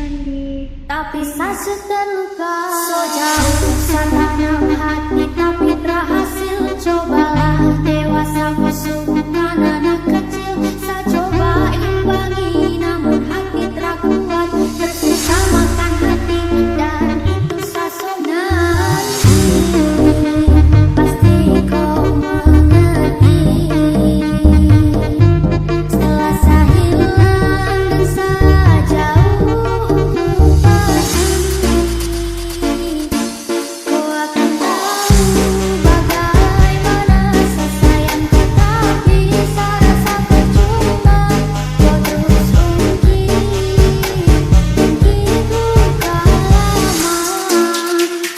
Tapi saya terluka, so jauh tanam hati tapi berhasil. Cobalah dewasa musuhkan anak kecil. Saya coba imbangi namun hati terkuat. Bersisa makan hati dan itu sasona. Pasti kau mengerti. Setelah saya hilang dan saya jauh untuk pergi, kau akan tahu bagaimana saya sayang kau. Tapi saya rasa percuma kau terus ungkit. Begitu lama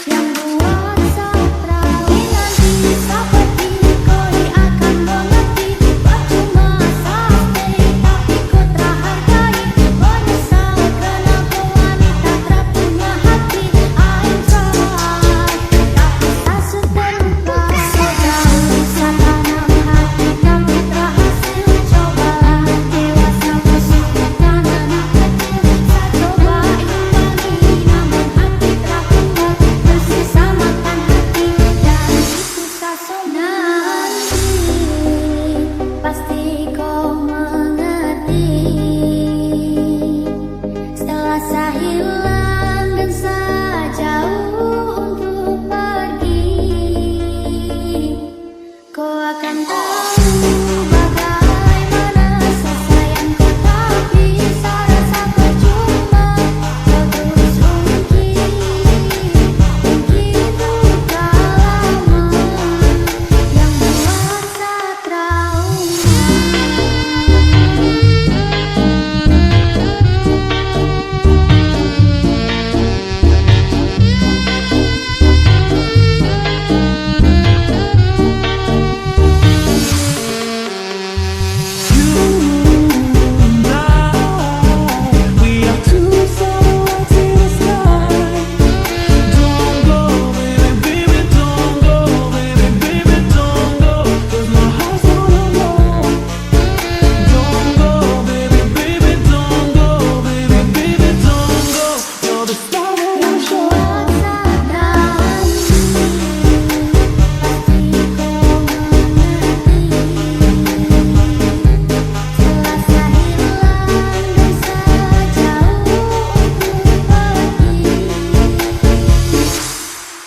yang buat saya terlalu. Nanti saya pergi kau akan mengerti. Percuma saya stay tapi kau terhargai. Menyesal kenapa wanita terpunya hati. I'm sorry tapi saya terluka. So jauh tanam hati tapi berhasil. Cobalah dewasa musuhkan anak kecil. Saya coba imbangi namun hati terkuat. Bersisa makan hati dan itu sasona. Pasti kau mengerti. Setelah saya hilang dan saya jauh untuk pergi, kau akan tahu bagaimana saya sayang kau. Tapi saya rasa percuma kau terus ungkit. Begitu lama yang buat saya trauma.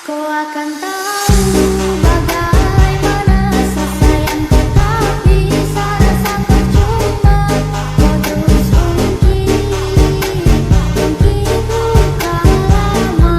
Kau akan tahu bagaimana saya sayang kau. Tapi saya rasa percuma kau terus ungkit. Begitu lama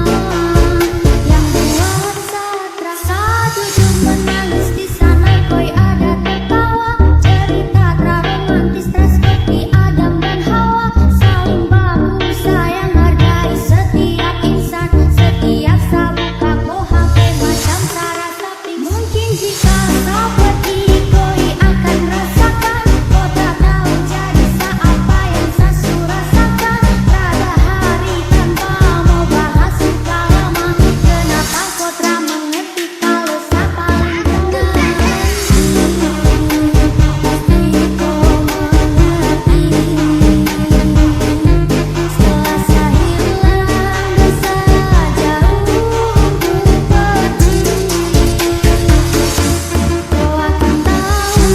yang buat saya terasa. Duduk menangis di sana koi ada tertawa. Cerita romantis seperti Adam dan Hawa. Saling bahu sayang hargai setiap insan. Setiap sabuka kau HP macam sarah sapi. Mungkin jika kau pergi koi akan rasakan. Kau tak tahu jadi apa yang saya rasakan. Rada hari tanpa mau bahas suka lama. Kenapa kau tak mengerti kalau saya paling tenang. Pasti kau mengerti. Setelah saya hilang dan saya jauh untuk pergi, kau akan tahu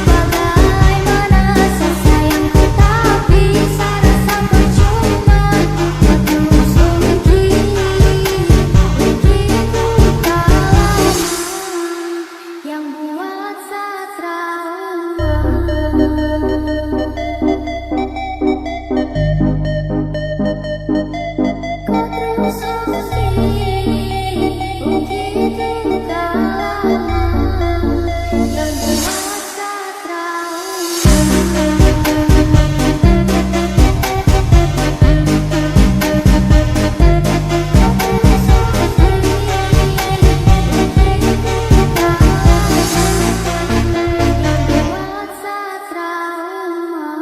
bagaimana saya sayang kau. Tapi saya rasa percuma kau terus ungkit. Begitu lama yang buat saya trauma. Kau terus ungkit. Begitu lama yang buat saya trauma.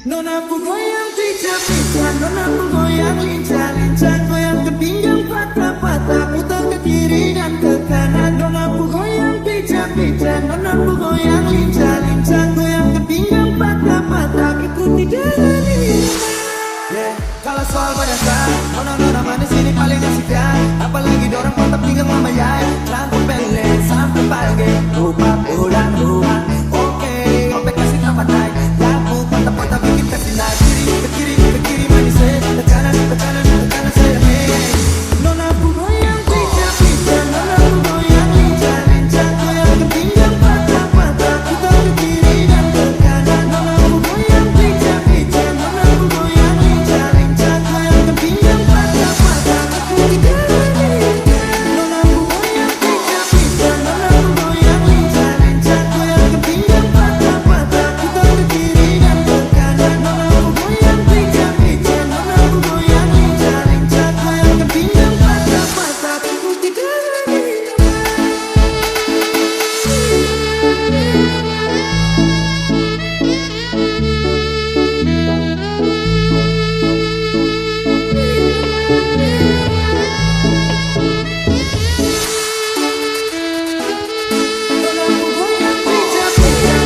Nonaku goyang pijak-pijak, nonaku goyang lincah-lincah, goyang ke pinggang patah-patah, putar ke kiri dan ke kanan. Nonaku goyang pijak pincang, nonaku goyang lincah-lincah, goyang ke pinggang patah-patah, ikuti dengan irama. Yeah, kalau soal berdasar, nona manis ini paling asik ya. Apalagi dorang mantap pinggang mama ya. Rambut pendek sampai pagi, lupa pulang rumah. Oke, opek kasih tambah naik, lampu patah-patah bikin kasih naik. Ke kiri manis ke kanan saya. Hey, nonaku goyang pincang-pincang, nonaku goyang lincah-lincah, goyang ke pinggang patah-patah, putar ke kiri dan ke kanan. Nonaku goyang pincang-pincang, nonaku goyang lincah-lincah, goyang ke pinggang patah-patah, ikuti dengan irama. Nonaku goyang pincang-pincang, nonaku goyang lincah-lincah, goyang ke pinggang patah-patah, putar ke kiri dan ke kanan. Nonaku goyang pincang-pincang, nonaku goyang lincah-lincah, goyang ke pinggang patah-patah, ikuti dengan irama. Nonaku goyang pincang-pincang,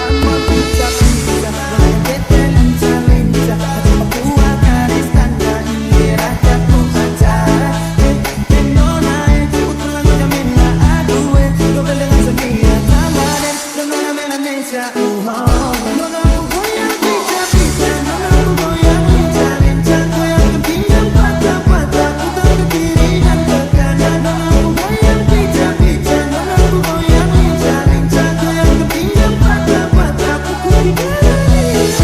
amor pincang-pincang, goyang bete lincah-lincah, aku akan istana ini raja pengacara. Nona putra lagu jamina aduh, dobel dengan setia Ramadan dan nona Melanesia. Nonaku goyang pincang-pincang, nonaku goyang lincah-lincah, goyang ke pinggang patah-patah, putar ke kiri dan ke kanan. Nonaku goyang pincang-pincang, nonaku goyang lincah-lincah, goyang ke pinggang patah-patah, ikuti dengan irama.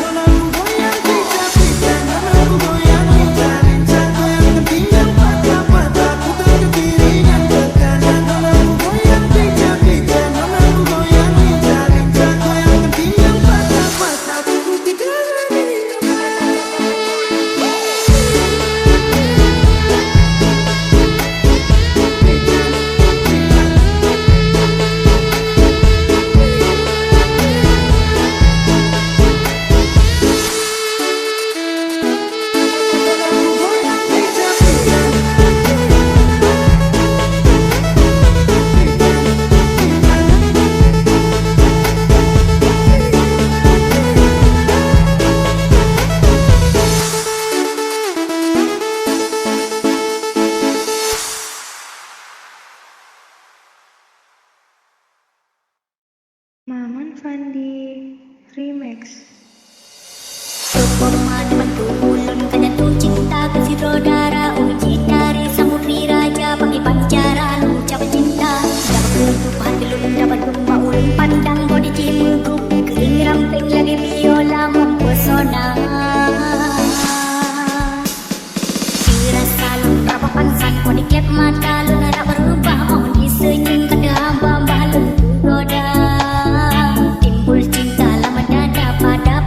Nonaku goyang pincang-pincang, nonaku goyang lincah-lincah, goyang ke pinggang patah-patah, putar ke kiri dan ke kanan. Nonaku goyang pincang-pincang, nonaku goyang lincah-lincah, goyang ke pinggang patah-patah, ikuti dengan irama. Nonaku goyang pincang-pincang, Maman Fandi Remix. Pemandangan ulun kan jatuh cinta ke si rodara, uji dari samudri raja panggil pancaran ucap cinta. Dapat ketupat belum dapat rumah ulun pandang body cimuku, kering ramping lagi biola mempesona. Dirasa lun berapa pangsan kau diklep mata lun harap berubah, mohon disenyum kada bambah lun goda. Timbul cinta lama dada pada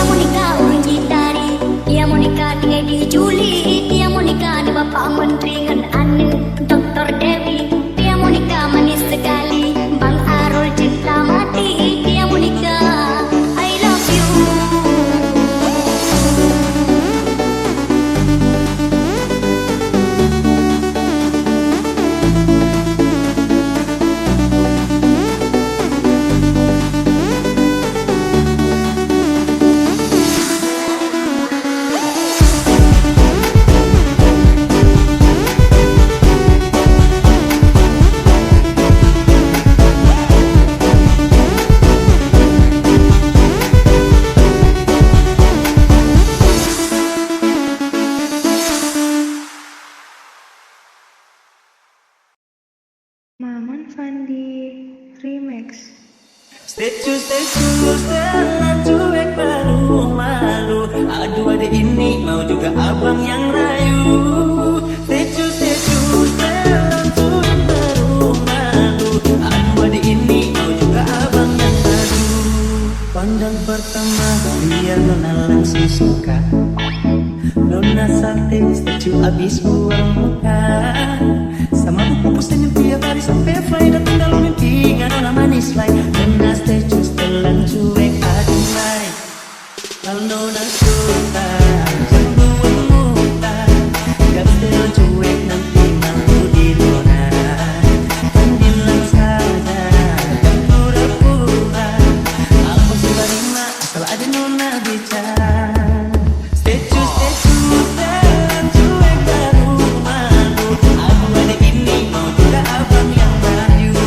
Dia mau nikah uji tari, dia mau nikah di Edi Juli, dia mau nikah di Bapak Menteri ngan anu Dr. Dewi. Dia mau nikah manis sekali, Bang Arul cinta mati. Dia mau nikah, I love you. Maman Fandi Remix. Status telan cuek malu-malu. Aduh adek ini mau juga abang yang rayu. Status telan cuek malu-malu. Aduh adek ini mau juga abang yang rayu. Pandang pertama dia nona langsung suka. Nona sate statue abis buang muka. Sama buku pusten yang tiap hari sampai fly. Datang dalam mimpi nggak nona manis lain. Nona statue setelan cuek aduh mai. Kalau nona suka jangan buang muka. Gak setelan cuek nanti malu di nona. Kan bilang saja jangan pura-pura. Aku sudah terima asal ada nona bicara. Statue setelan cuek baru malu. Aduh adek ini mau juga abang yang rayu.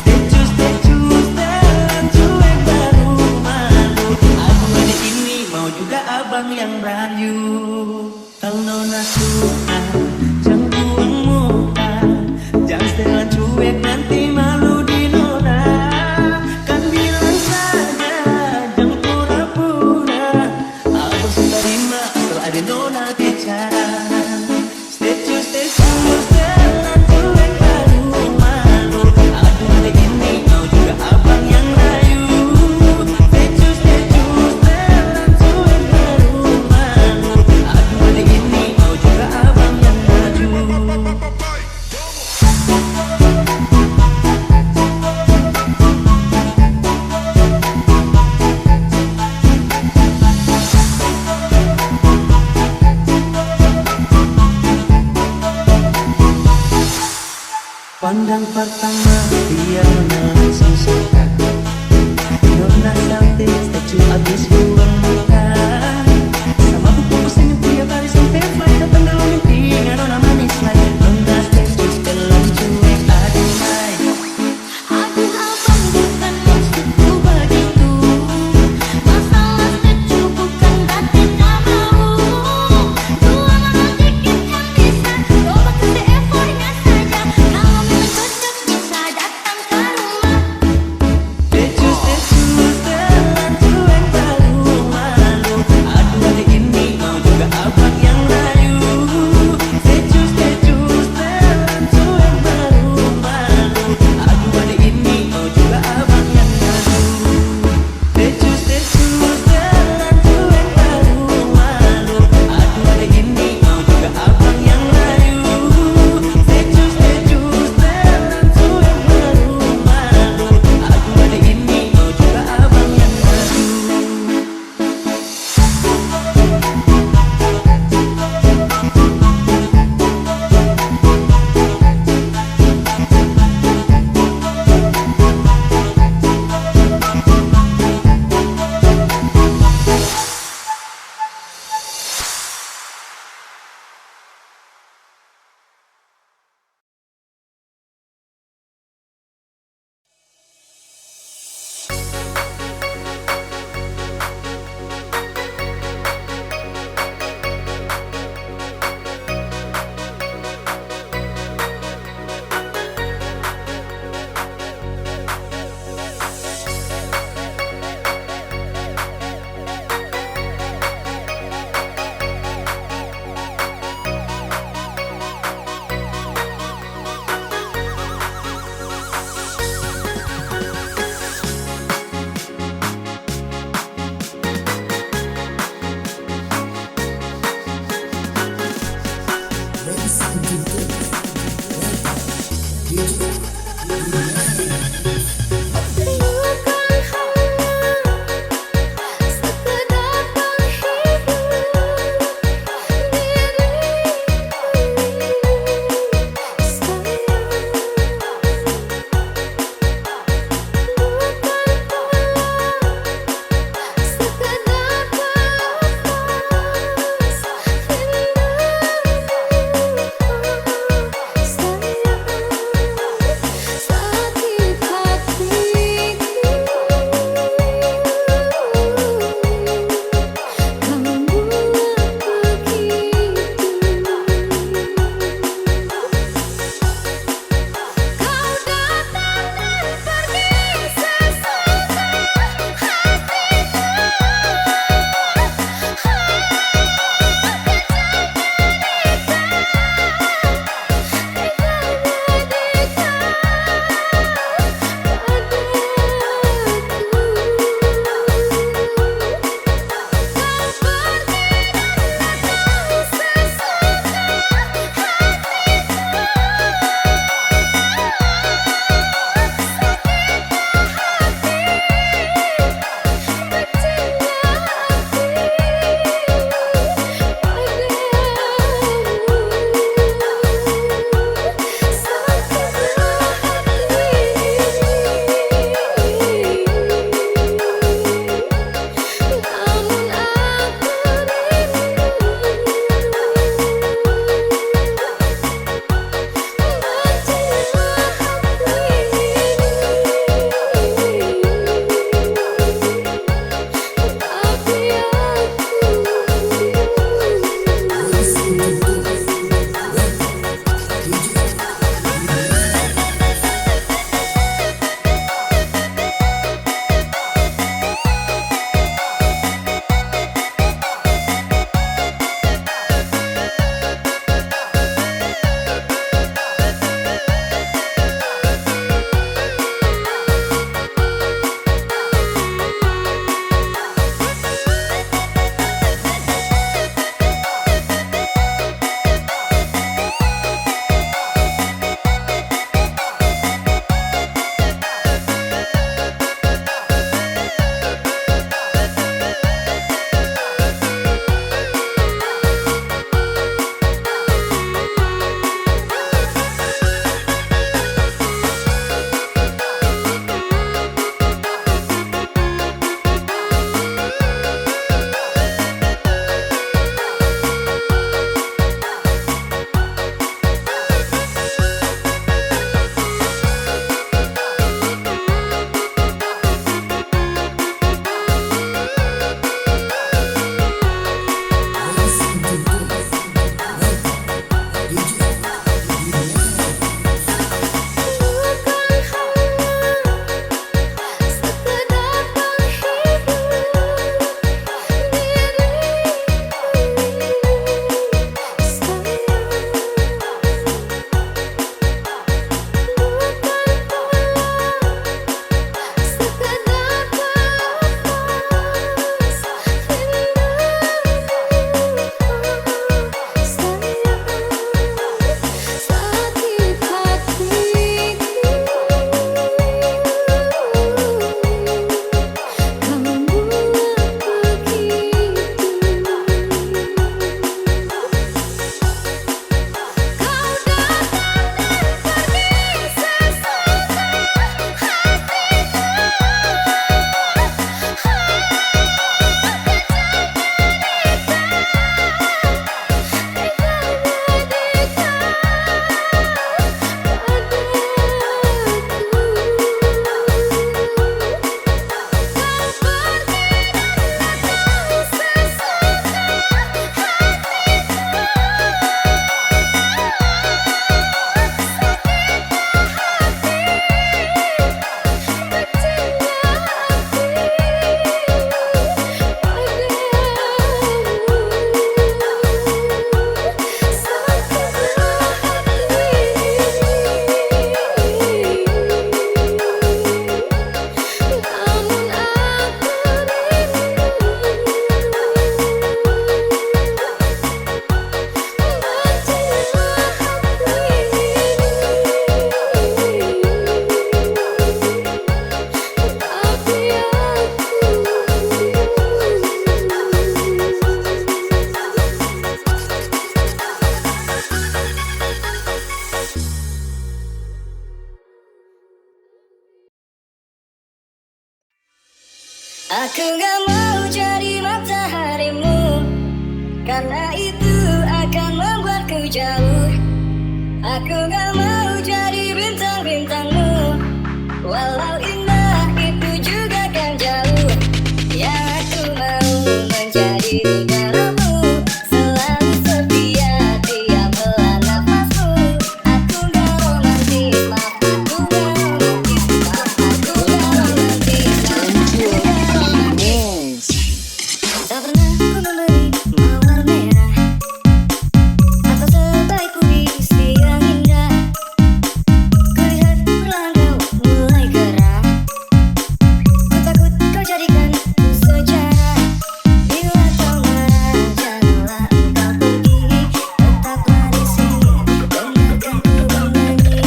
Statue setelan cuek baru malu. Aduh adek ini mau juga abang yang rayu. Kalau nona suka jangan buang muka. Jangan setelan cuek nanti malu di nona. Kan bilang saja jangan pura-pura. Aku sudah terima asal ada nona bicara. Statue setelan cuek baru malu. Aduh adek ini mau juga abang yang rayu. Statue setelan cuek baru malu. Aduh adek ini mau juga abang yang gak mau jadi mataharimu, karena itu akan membuatku jauh. Aku gak mau jadi bintang-bintangmu, walau indah itu juga kan jauh. Yang aku mau menjadi negaramu, selalu setia tiap helaan nafasmu. Aku gak romantis, maaf aku gak romantis, maaf aku gak romantis, maaf aku gak romantis. Tak pernah ku memberi mawar merah atau sebaik puisi yang indah. Kulihat perlahan kau mulai gerah, ku takut kau jadikan ku sejarah. Bila kau marah janganlah engkau pergi, tetaplah di sini dengarkan ku bernyanyi.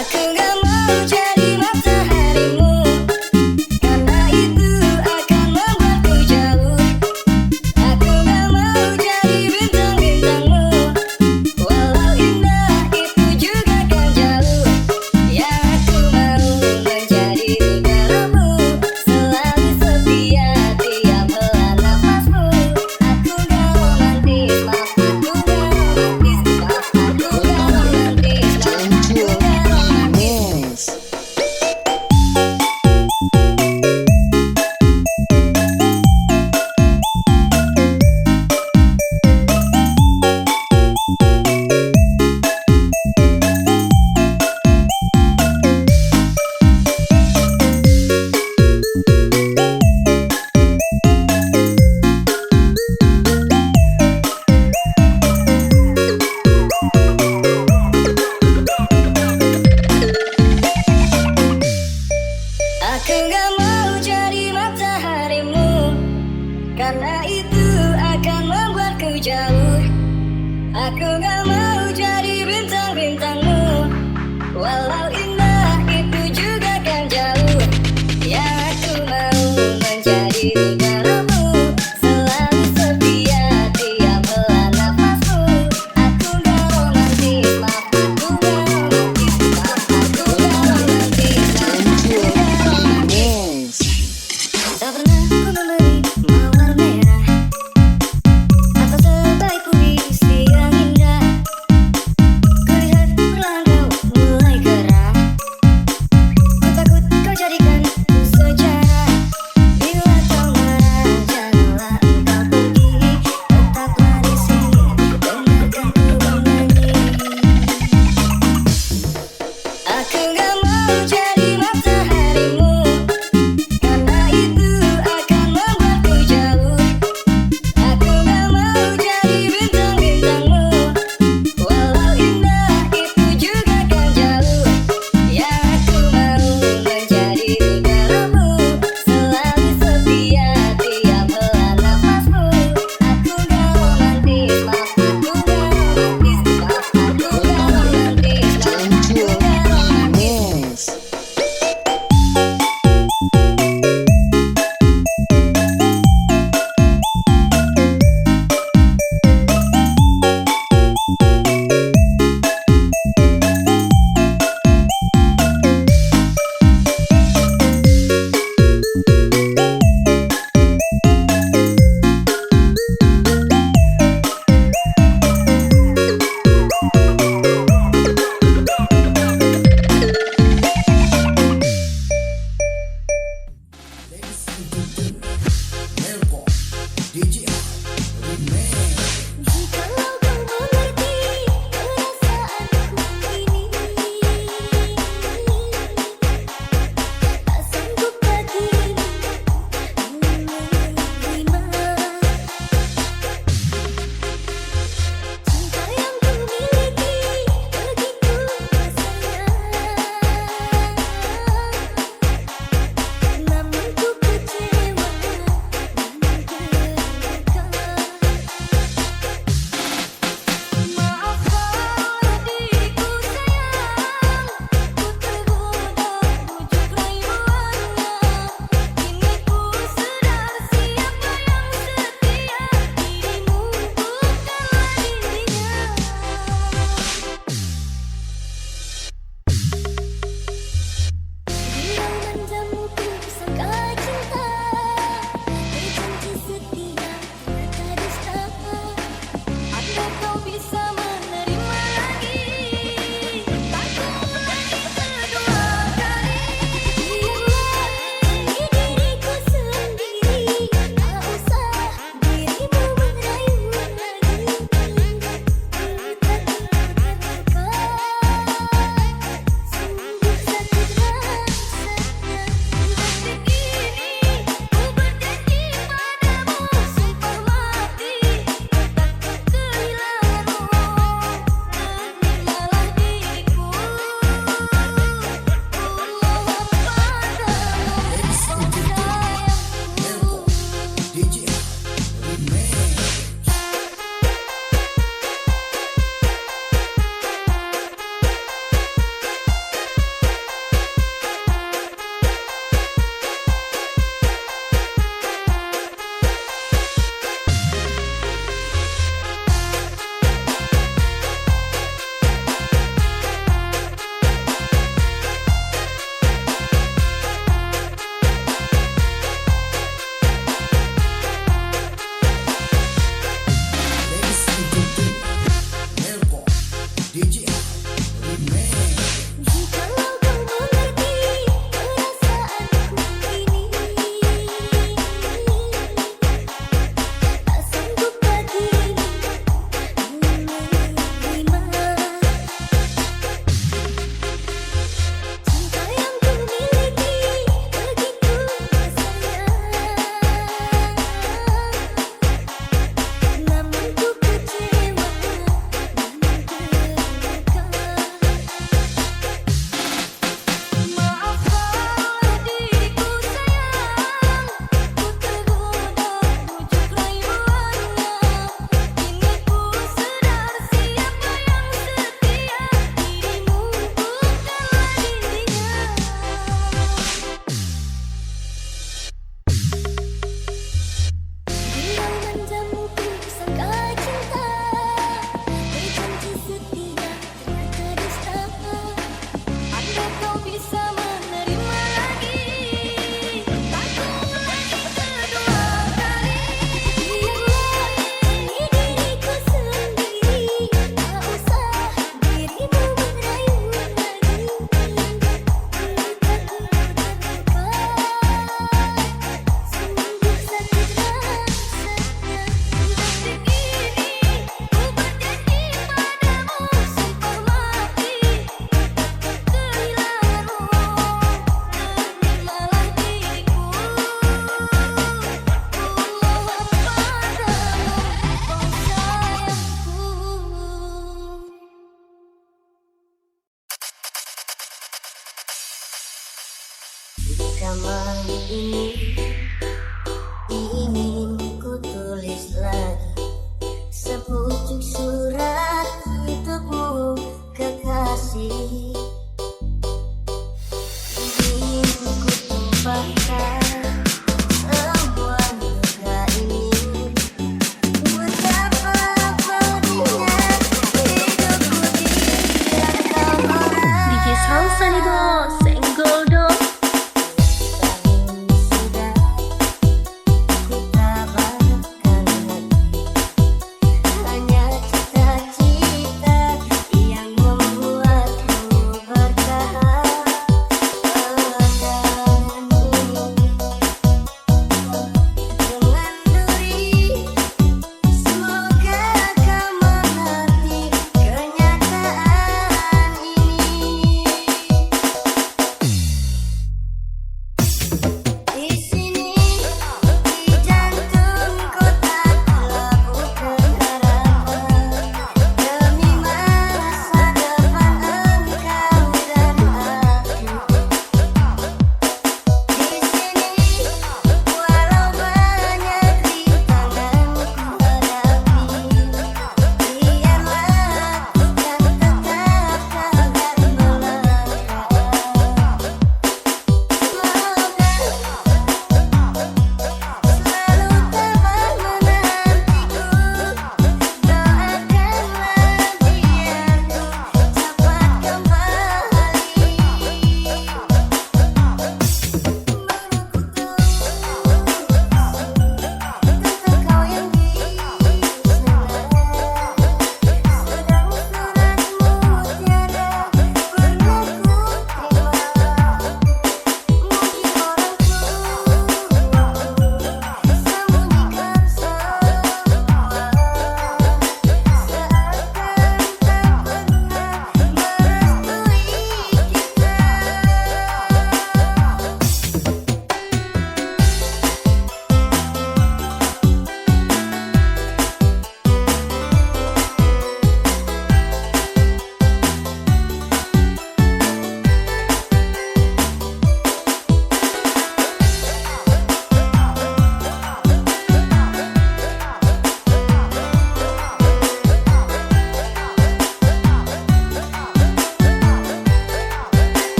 Aku gak mau jadi mataharimu, karena itu akan membuatku jauh. Aku gak mau jadi bintang-bintangmu, walau indah itu juga kan jauh. Yang aku mau menjadi negaramu, selalu setia tiap helaan nafasmu. Aku gak romantis, maaf aku gak romantis, maaf aku gak romantis, maaf aku gak romantis. Aku gak mau jadi mataharimu, karena itu akan membuatku jauh. Aku gak mau jadi bintang-bintangmu, walau indah itu juga kan jauh. Yang aku mau menjadi negaramu, selalu setia tiap helaan nafasmu. Aku gak romantis, maaf aku gak romantis, maaf aku gak romantis, maaf aku gak romantis. Tak pernah ku memberi mawar merah atau sebaik puisi yang indah.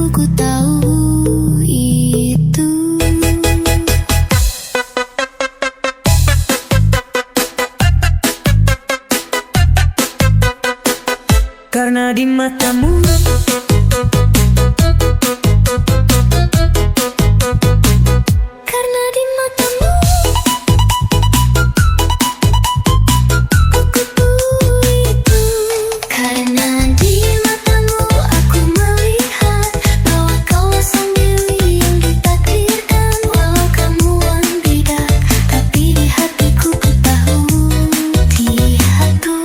ku tahu itu. Karena di matamu Karena di matamu aku tahu itu. Karena di matamu aku melihat bahwa kaulah sang dewi yang ditakdirkan. Walau kamu tidak, tapi di hatiku ku tahu lihatku.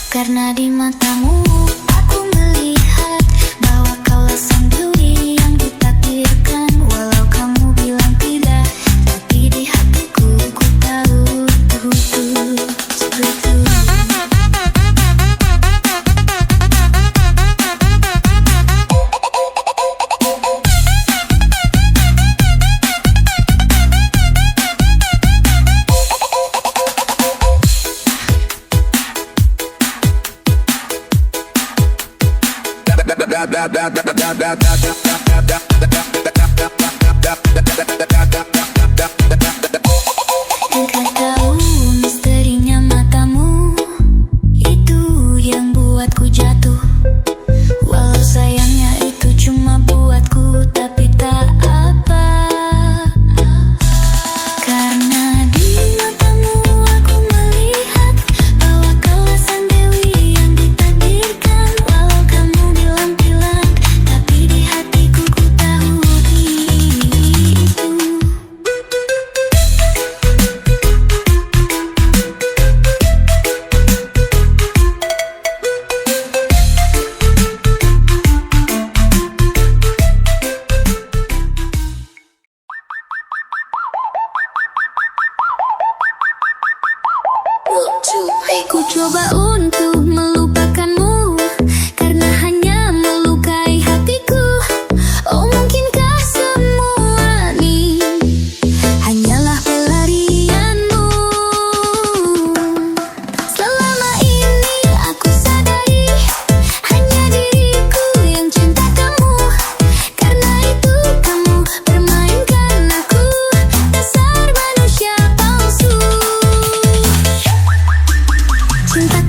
Karena di matamu aku melihat bahwa kaulah sang dewi yang ditakdirkan. Walau kamu bilang tidak, tapi di hatiku ku tahu itu. Engkau tahu misterinya matamu, itu yang buatku jatuh. Walau sayangnya itu cuma buatku, tapi tak apa. Karena di matamu aku melihat bahwa kaulah sang dewi yang ditakdirkan. Walau kamu bilang tapi di hatiku ku tahu itu. Ku coba untuk melupakanmu karena hanya melukai hatiku. Oh, mungkinkah semua ini hanyalah pelarianmu? Selama ini aku sadari hanya diriku yang cinta kamu. Karena itu kamu permainkan aku, dasar manusia palsu. Cinta